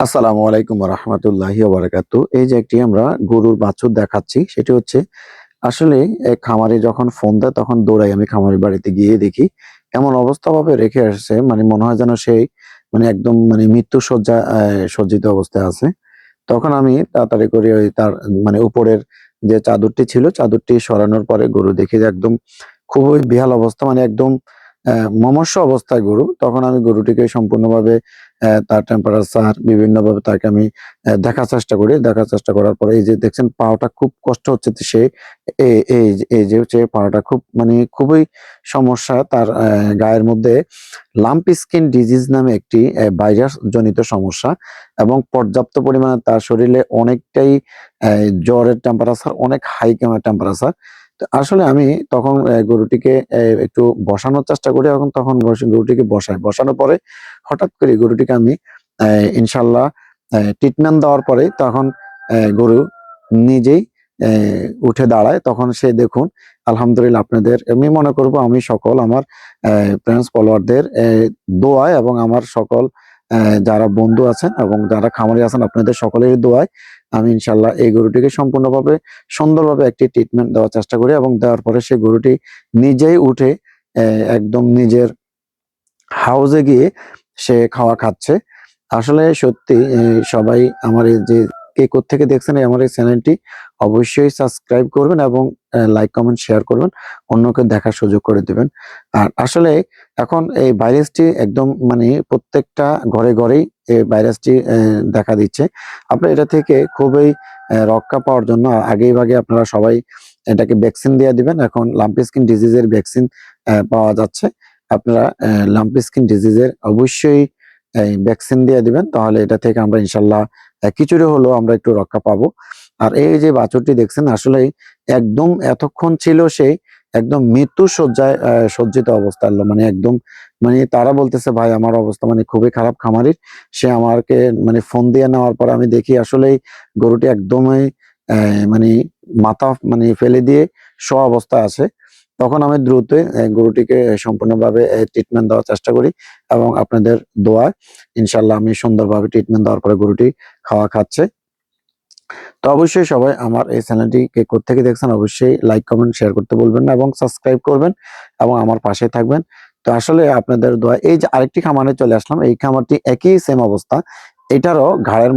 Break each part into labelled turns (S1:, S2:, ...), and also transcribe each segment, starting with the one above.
S1: আসসালামু আলাইকুম রহমতুল্লাহি ওবারাকাতু। এই যে একটি আমরা গরুর বাছুর দেখাচ্ছি, সেটি হচ্ছে আসলে খামারে যখন ফোন দেয় তখন দৌড়াই আমি খামারের বাড়িতে গিয়ে দেখি এমন অবস্থা ভাবে রেখে আসছে, মানে মনে হয় যেন সেই একদম মৃত্যু শয্যা সজ্জিত অবস্থায় আছে। তখন আমি তাড়াতাড়ি করে ওই তার উপরের যে চাদরটি ছিল চাদরটি সরানোর পরে গরু দেখি যে একদম খুবই বেহাল অবস্থা, একদম মমস্য অবস্থায় গরু। তখন আমি গরুটিকে সম্পূর্ণভাবে তার টেম্পারেচার বিভিন্নভাবে তাকে আমি দেখার চেষ্টা করি। দেখার চেষ্টা করার পরে এই যে দেখছেন পাওটা খুব কষ্ট হচ্ছে, তো সে এই যে হচ্ছে পাওটা খুব খুবই সমস্যা। তার গায়ের মধ্যে লাম্প স্কিন ডিজিজ নামে একটি ভাইরাস জনিত সমস্যা এবং পর্যাপ্ত পরিমাণে তার শরীরে অনেকটাই জ্বরের টেম্পারেচার অনেক হাই টেম্পারেচার। তো আসলে আমি তখন গরুটিকে একটু বসানোর চেষ্টা করি এবং তখন গরুটিকে বসাই। বসানোর পরে হঠাৎ করে গরুটিকে আমি ইনশাআল্লাহ ট্রিটমেন্ট দেওয়ার পরে তখন গরু নিজেই উঠে দাঁড়ায়। তখন সে দেখুন আলহামদুলিল্লাহ, আপনাদের আমি মনে করব আমি সকল আমার ফ্রেন্ডস ফলোয়ারদের দোয়ায় এবং আমার সকল যারা বন্ধু আছেন এবং যারা খামারি আছেন আপনাদের সকলের দোয়ায় আমি ইনশাআল্লাহ এই গরুটিকে সম্পূর্ণভাবে সুন্দরভাবে একটি ট্রিটমেন্ট দেওয়ার চেষ্টা করি এবং দেওয়ার পরে সেই গরুটি নিজেই উঠে একদম নিজের হাউজে গিয়ে সে খাওয়া খাচ্ছে। আসলে সত্যি সবাই আমার এই যে কে কোত্থেকে দেখছেন আমার এই চ্যানেলটি অবশ্যই সাবস্ক্রাইব করবেন এবং লাইক, কমেন্ট, শেয়ার করবেন। অন্যকে দেখার সুযোগ করে দিবেন। আর আসলে এখন এই ভাইরাসটি একদম প্রত্যেকটা ঘরে, ঘরেই এই ভাইরাসটি দেখা দিচ্ছে। আপনারা এটা থেকে খুবই রক্ষা পাওয়ার জন্য আগেভাগে আপনারা সবাই এটাকে ভ্যাকসিন দিয়ে দিবেন। এখন লাম্পি স্কিন ডিজিজের ভ্যাকসিন পাওয়া যাচ্ছে। আপনারা লাম্পি স্কিন ডিজিজের অবশ্যই এই ভ্যাকসিন দিয়ে দিবেন। তাহলে এটা থেকে আমরা ইনশাআল্লাহ কিছুটা হলেও আমরা একটু রক্ষা পাবো। আর এই যে বাছুরটি দেখছেন আসলেই একদম এতক্ষণ ছিল সে একদম মৃত্যু শয্যায় সজ্জিত অবস্থায়। একদম তারা বলতেছে ভাই আমার অবস্থা খুবই খারাপ খামারির। সে আমাকে ফোন দিয়ে নেওয়ার পর আমি দেখি আসলেই গরুটি একদমই মানে মাথা ফেলে দিয়ে শোয়া অবস্থায় আছে। তখন আমি দ্রুত গরুটিকে সম্পূর্ণভাবে ট্রিটমেন্ট দেওয়ার চেষ্টা করি এবং আপনাদের দোয়ায় ইনশাআল্লাহ আমি সুন্দরভাবে ট্রিটমেন্ট দেওয়ার পরে গরুটি খাওয়া খাচ্ছে। তো অবশ্যই সবাই আমার এই চ্যানেলটি কে কোত্থেকে দেখছেন অবশ্যই লাইক, কমেন্ট, শেয়ার করতে বলবেন না এবং সাবস্ক্রাইব করবেন এবং আমার পাশে থাকবেন। তো আসলে আপনাদের দোয়া এই যে আরেকটি খামারে চলে আসলাম, এই খামারটি একই সেম অবস্থা। এটারও ঘাড়ের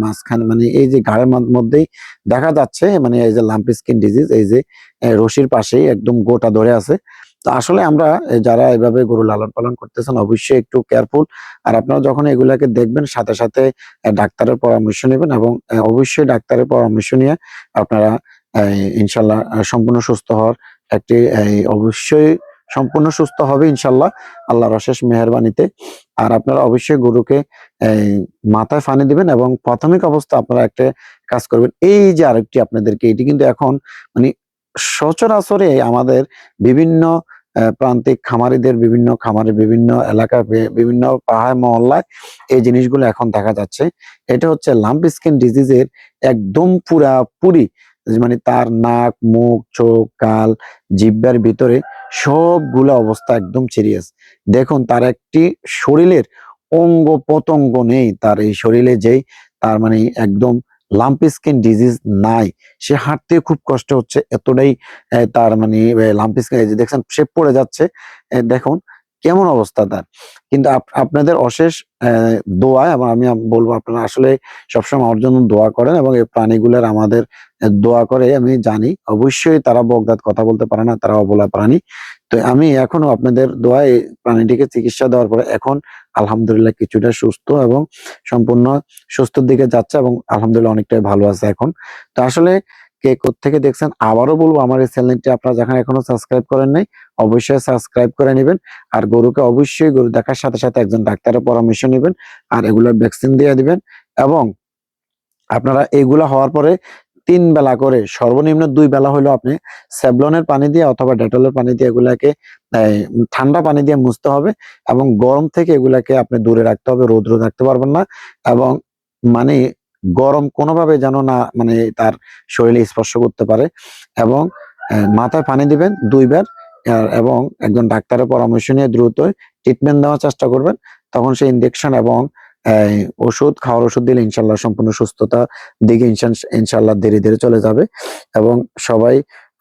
S1: মাঝখানে এই যে ঘাড়ের মধ্যেই দেখা যাচ্ছে এই যে লাম্পি স্কিন ডিজিজ, এই যে রশির পাশেই একদম গোটা ধরে আছে। তো আসলে আমরা যারা এভাবে গরু লালন পালন করতেছেন অবশ্যই একটু কেয়ারফুল। আর আপনারা যখন এগুলাকে দেখবেন সাথে সাথে ডাক্তারের পরামর্শ নেবেন এবং অবশ্যই ডাক্তারের পরামর্শ নিয়ে আপনারা ইনশাল্লাহ সম্পূর্ণ সুস্থ হওয়ার একটি অবশ্যই সম্পূর্ণ সুস্থ হবে ইনশাল্লাহ আল্লাহর অশেষ মেহেরবানিতে। আর আপনারা অবশ্যই গরুকে এই মাথায় পানি দিবেন এবং প্রাথমিক অবস্থা আপনারা একটা কাজ করবেন। এই যে আরেকটি আপনাদেরকে এটি কিন্তু এখন মানে সচরাচরে আমাদের বিভিন্ন প্রান্তিক খামারিদের বিভিন্ন খামারের বিভিন্ন এলাকা বিভিন্ন পাড়ায় মহল্লায় এই জিনিসগুলো এখন দেখা যাচ্ছে। এটা হচ্ছে লাম্প স্কিন ডিজিজের একদম পুরাপুরি তার নাক, মুখ, চোখ, গাল, জিহ্বার ভিতরে সবগুলা অবস্থা একদম সিরিয়াস। দেখুন তার একটি শরীরের অঙ্গ প্রত্যঙ্গ নেই, তার এই শরীরে যেই তার একদম লাম্প স্কিন ডিজিজ নাই। সে হাঁটতে খুব কষ্ট হচ্ছে এতটাই তার লাম্প স্কিন দেখছেন সে পড়ে যাচ্ছে। দেখুন কেমন অবস্থা তার। কিন্তু আপনাদের অশেষ দোয়ায় এবং আমি বলবো আপনারা আসলে সবসময় আমার জন্য দোয়া করেন এবং এই প্রাণীগুলোর আমাদের দোয়া করে আমি জানি। অবশ্যই তারা বগদাত কথা বলতে পারে না, তারা অবলা প্রাণী। তো আমি এখনো আপনাদের দোয়ায় এই প্রাণীটিকে চিকিৎসা দেওয়ার পরে এখন আলহামদুলিল্লাহ কিছুটা সুস্থ এবং সম্পূর্ণ সুস্থর দিকে যাচ্ছে এবং আলহামদুলিল্লাহ অনেকটাই ভালো আছে এখন। তো আসলে কে কোত্থেকে দেখছেন আবারও বলবো আমার এই চ্যানেলটি আপনারা যেখানে এখনো সাবস্ক্রাইব করেন নাই অবশ্যই সাবস্ক্রাইব করে নেবেন। আর গরুকে অবশ্যই গরু দেখার সাথে সাথে একজন ডাক্তারের পরামর্শ নেবেন আর এগুলোর ভ্যাকসিন দিয়ে দিবেন এবং আপনারা এগুলা হওয়ার পরে ৩ বেলা করে সর্বনিম্ন ২ বেলা হলেও আপনি স্যাভলনের পানি দিয়ে অথবা ডেটলের পানি দিয়ে এগুলাকে ঠান্ডা পানি দিয়ে মুছতে হবে এবং গরম থেকে এগুলাকে আপনি দূরে রাখতে হবে, রৌদ্র রাখতে পারবেন না এবং মানে গরম কোনোভাবে যেন না তার শরীরে স্পর্শ করতে পারে এবং মাথায় পানি দিবেন ২ বার এবং একজন ডাক্তারের পরামর্শ নিয়ে দ্রুত ট্রিটমেন্ট দেওয়ার চেষ্টা করবেন। তখন সেই ইনজেকশন এবং খাওয়ার ওষুধ দিলে ইনশাল্লাহ সম্পূর্ণ সুস্থতা দিকে ইনশাল্লাহ ধীরে ধীরে চলে যাবে। এবং সবাই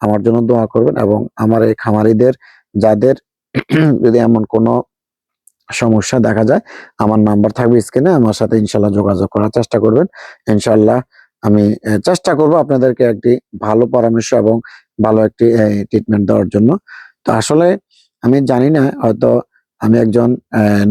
S1: আমার জন্য দোয়া করবেন, এবং আমার এই খামারিদের যাদের যদি এমন কোনো সমস্যা দেখা যায়, আমার নাম্বার থাকবে স্ক্রিনে, আমার সাথে ইনশাল্লাহ যোগাযোগ করার চেষ্টা করবেন। ইনশাল্লাহ আমি চেষ্টা করব আপনাদেরকে একটি ভালো পরামর্শ এবং ভালো একটি ট্রিটমেন্ট দেওয়ার জন্য। তো আসলে আমি জানি না, হয়তো আমি একজন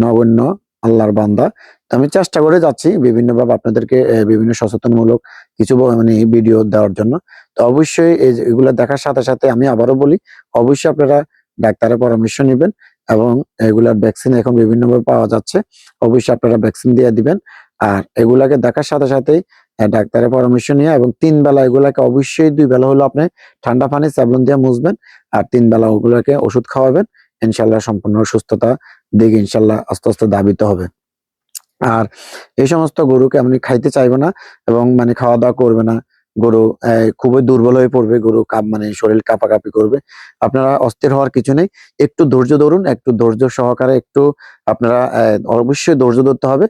S1: নগণ্য আল্লাহর বান্দা। তো আমি চেষ্টা করে যাচ্ছি বিভিন্নভাবে আপনাদেরকে বিভিন্ন সচেতনমূলক কিছু মানে ভিডিও দেওয়ার জন্য। তো অবশ্যই এগুলো দেখার সাথে সাথে আমি আবারও বলি, অবশ্যই আপনারা ডাক্তারের পরামর্শ নিবেন, এবং এগুলার ভ্যাকসিন এখন বিভিন্নভাবে পাওয়া যাচ্ছে। অবশ্যই আপনারা ভ্যাকসিন দিয়ে দিবেন। আর এগুলাকে দেখার সাথে সাথেই ডাক্তারের পরামর্শ নিয়ে, এবং 3 বেলা এগুলাকে অবশ্যই 2 বেলা হলো আপনি ঠান্ডা পানি স্যাভলন দিয়ে মুছবেন, আর 3 বেলা ওগুলাকে ওষুধ খাওয়াবেন। ইনশাল্লাহ সম্পূর্ণ সুস্থতা দিকে ইনশাল্লাহ আস্তে আস্তে ধাবিত হবে। আর এই সমস্ত গরুকে আমি খাইতে চাইবো না, এবং মানে খাওয়া দাওয়া করবে না। গরু খুবই দুর্বল হয়ে পড়বে, গরু মানে শরীর কাঁপাকাঁপি করবে। আপনারা অস্থির হওয়ার কিছু নেই, একটু ধৈর্য ধরুন, একটু ধৈর্য সহকারে একটু আপনারা অবশ্যই ধৈর্য ধরতে হবে।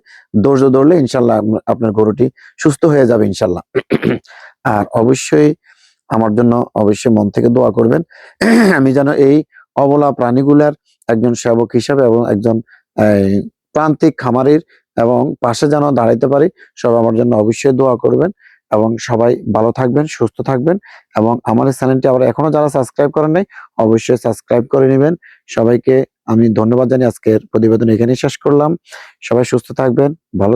S1: ধৈর্য ধরলে ইনশাল্লাহ আপনার গরুটি সুস্থ হয়ে যাবে ইনশাল্লাহ। আর অবশ্যই আমার জন্য অবশ্যই মন থেকে দোয়া করবেন। আমি যেন এই অবলা প্রাণীগুলার একজন সেবক হিসাবে এবং একজন প্রান্তিক খামারির এবং পাশে যেন দাঁড়াইতে পারি। সবাই আমার জন্য অবশ্যই দোয়া করবেন, এবং সবাই ভালো থাকবেন, সুস্থ থাকবেন। এবং আমার এই চ্যানেলটি আবার এখনো যারা সাবস্ক্রাইব করেন নাই, অবশ্যই সাবস্ক্রাইব করে নেবেন। সবাইকে আমি ধন্যবাদ জানিয়ে আজকের প্রতিবেদন এখানেই শেষ করলাম। সবাই সুস্থ থাকবেন, ভালো